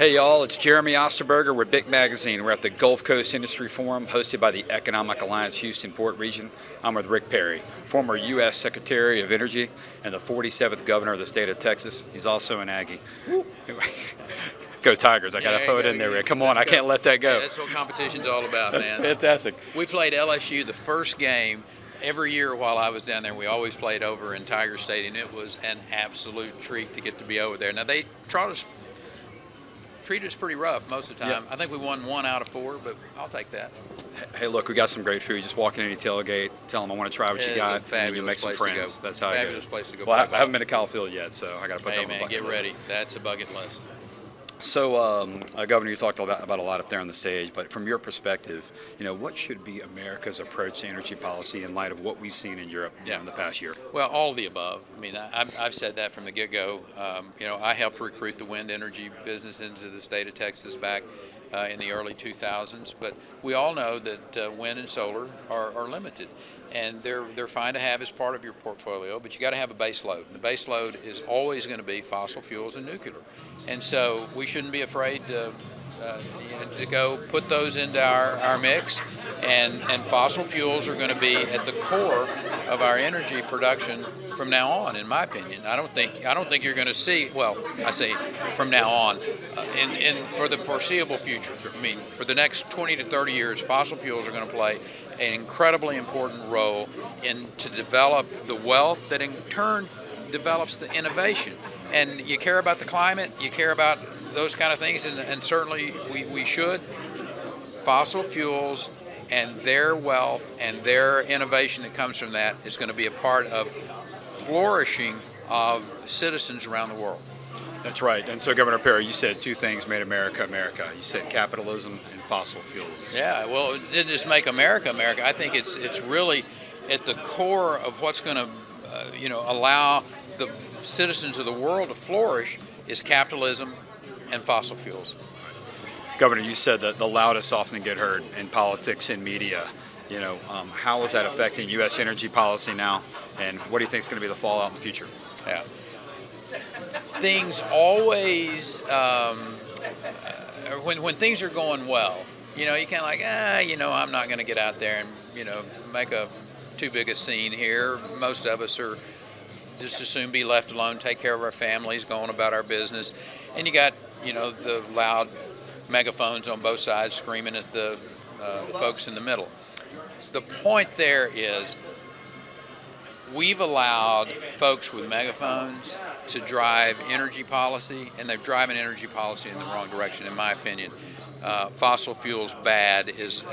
Hey y'all, it's Jeremy Osterberger. We're BIC Magazine. We're at the Gulf Coast Industry Forum hosted by the Economic Alliance Houston Port Region. I'm with Rick Perry, former U.S. Secretary of Energy and the 47th Governor of the state of Texas. He's also an Aggie. Go Tigers. I got to throw it in there, Rick. Come on, I can't let that go. Hey, that's what competition's all about, That's man. fantastic. We played LSU the first game. Every year while I was down there, we always played over in Tiger Stadium. It was an absolute treat to get to be over there. Now, they treated us pretty rough most of the time. I think we won 1 out of 4, but I'll take that. Hey, look, we got some great food. Just walk in any tailgate, tell them I want to try what you got, and you make some friends. That's how I go. Fabulous place to go. Well, I haven't been to Kyle Field yet, so I got to put that on the bucket get list. ready. That's a bucket list. So, Governor, you talked about a lot up there on the stage, but from your perspective, what should be America's approach to energy policy in light of what we've seen in Europe in the past year? Well, all of the above. I mean, I've said that from the get-go. I helped recruit the wind energy business into the state of Texas back in the early 2000s, but we all know that wind and solar are limited. And they're fine to have as part of your portfolio, but you got to have a base load. The base load is always going to be fossil fuels and nuclear, and so we shouldn't be afraid to go put those into our mix. And fossil fuels are going to be at the core of our energy production from now on, in my opinion. I don't think you're going to see. Well, I say from now on, for the foreseeable future. I mean, for the next 20 to 30 years, fossil fuels are going to play an incredibly important role to develop the wealth that in turn develops the innovation. And you care about the climate, you care about those kind of things, and certainly we should. Fossil fuels and their wealth and their innovation that comes from that is going to be a part of flourishing of citizens around the world. That's right. And so, Governor Perry, you said 2 things made America America. You said capitalism and fossil fuels. Yeah, well, it didn't just make America America. I think it's really at the core of what's going to allow the citizens of the world to flourish is capitalism and fossil fuels. Governor, you said that the loudest often get heard in politics and media. How is that affecting U.S. energy policy now, and what do you think is going to be the fallout in the future? Yeah. Things always, when things are going well, you kind of like, I'm not going to get out there and, make a too big a scene here. Most of us are just as soon be left alone, take care of our families, going about our business. And you got, the loud megaphones on both sides screaming at the folks in the middle. The point there is we've allowed folks with megaphones to drive energy policy, and they're driving energy policy in the wrong direction, in my opinion. Fossil fuels bad is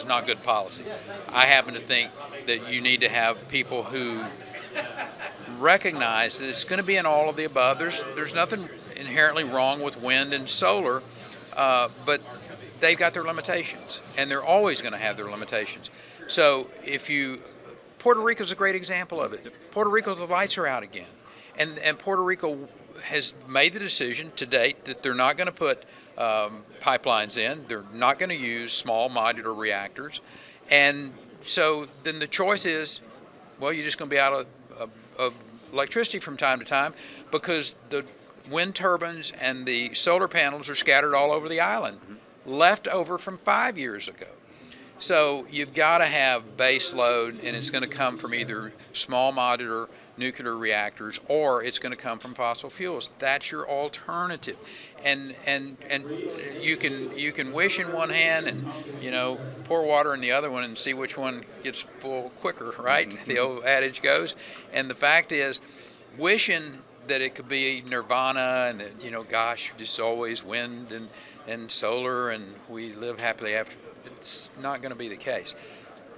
not good policy. I happen to think that you need to have people who recognize that it's going to be in all of the above. There's nothing inherently wrong with wind and solar, but they've got their limitations, and they're always going to have their limitations. So Puerto Rico's a great example of it. Puerto Rico's the lights are out again, and Puerto Rico has made the decision to date that they're not going to put pipelines in. They're not going to use small modular reactors, and so then the choice is, well, you're just going to be out of electricity from time to time because the wind turbines and the solar panels are scattered all over the island, left over from 5 years ago. So you've got to have base load, and it's going to come from either small modular nuclear reactors or it's going to come from fossil fuels. That's your alternative. And you can wish in one hand and pour water in the other one and see which one gets full quicker, right? The old adage goes. And the fact is, wishing that it could be nirvana and that gosh, just always wind and solar and we live happily after. It's not going to be the case.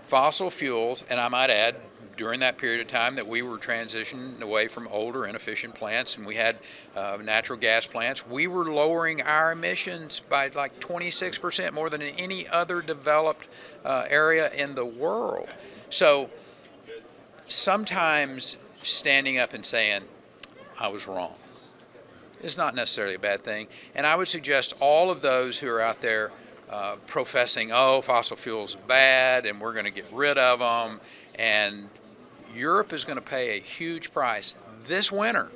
Fossil fuels, and I might add, during that period of time that we were transitioning away from older inefficient plants and we had natural gas plants, we were lowering our emissions by like 26% more than in any other developed area in the world. So sometimes standing up and saying, I was wrong, is not necessarily a bad thing. And I would suggest all of those who are out there professing, fossil fuels are bad and we're going to get rid of them, and Europe is going to pay a huge price this winter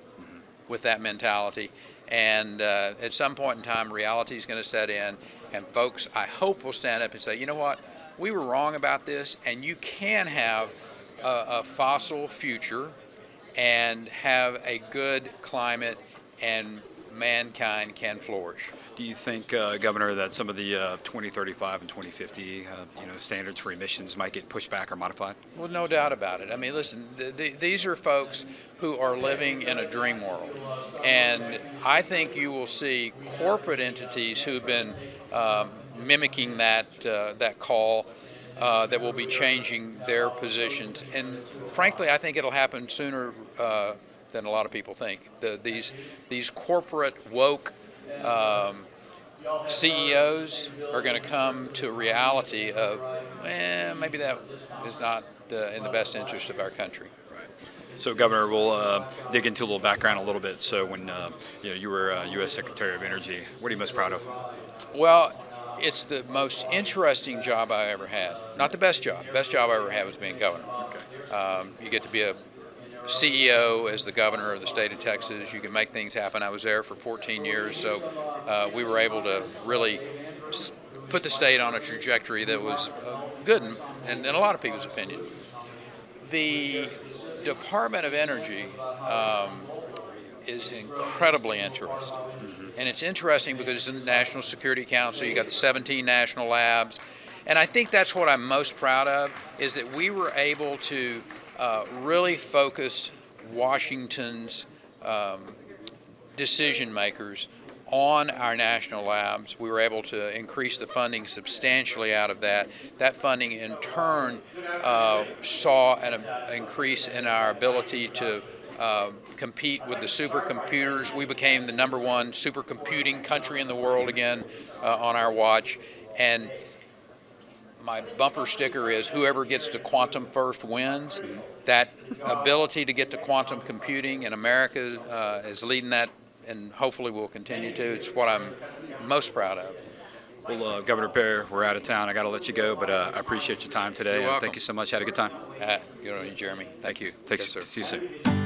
with that mentality. And at some point in time, reality is going to set in, and folks, I hope, will stand up and say, you know what, we were wrong about this, and you can have a fossil future and have a good climate, and mankind can flourish. Do you think, Governor, that some of the 2035 and 2050 standards for emissions might get pushed back or modified? Well, no doubt about it. I mean, listen, these are folks who are living in a dream world. And I think you will see corporate entities who've been mimicking that call that will be changing their positions. And frankly, I think it'll happen sooner than a lot of people think. These corporate woke CEOs are going to come to reality of, maybe that is not in the best interest of our country. So, Governor, we'll dig into a little background a little bit. So, when you were U.S. Secretary of Energy, what are you most proud of? Well, it's the most interesting job I ever had. Not the best job. Best job I ever had was being governor. Okay. You get to be a CEO as the governor of the state of Texas. You can make things happen. I was there for 14 years, so we were able to really put the state on a trajectory that was good in a lot of people's opinion. The Department of Energy is incredibly interesting. And it's interesting because it's in the National Security Council. You got the 17 national labs. And I think that's what I'm most proud of, is that we were able to really focus Washington's decision makers on our national labs. We were able to increase the funding substantially out of that. That funding in turn saw an increase in our ability to compete with the supercomputers. We became the #1 supercomputing country in the world again on our watch. And my bumper sticker is whoever gets to quantum first wins. That ability to get to quantum computing, and America is leading that, and hopefully will continue to. It's what I'm most proud of. Well, Governor Perry, we're out of town. I got to let you go, but I appreciate your time today. You're welcome. Thank you so much. Had a good time. Good on you, Jeremy. Thank you. See you soon.